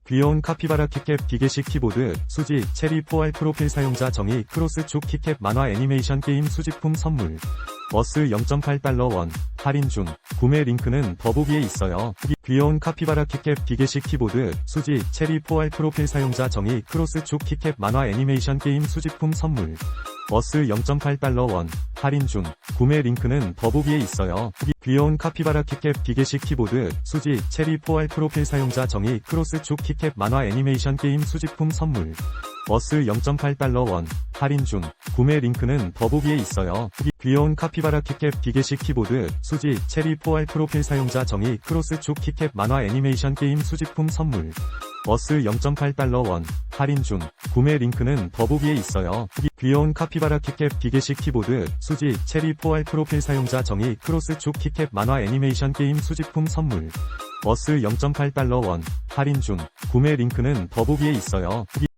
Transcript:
귀여운 카피바라 키캡 기계식 키보드, 수지, 체리 4R 프로필 사용자 정의 크로스축 키캡 만화 애니메이션 게임 수집품 선물. 머스 0.8달러 원, 할인 중. 구매 링크는 더보기에 있어요. 귀여운 카피바라 키캡 기계식 키보드, 수지, 체리 4R 프로필 사용자 정의 크로스축 키캡 만화 애니메이션 게임 수집품 선물. 머스 0.8달러 원, 할인 중. 구매 링크는 더보기에 있어요. 귀여운 카피바라 키캡 기계식 키보드, 수지, 체리 4R 프로필 사용자 정의 크로스축 키캡 만화 애니메이션 게임 수집품 선물. 머스 0.8달러 원, 할인 중. 구매 링크는 더보기에 있어요. 귀여운 카피바라 키캡 기계식 키보드, 수지, 체리 4R 프로필 사용자 정의 크로스축 키캡 만화 애니메이션 게임 수집품 선물. 머스 0.8달러 원, 할인 중. 구매 링크는 더보기에 있어요. 귀여운 카피바라 키캡 기계식 키보드, 수지, 체리 4R 프로필 사용자 정의 크로스축 키캡 만화 애니메이션 게임 수집품 선물. 머스 0.8달러 원, 할인 중. 구매 링크는 더보기에 있어요.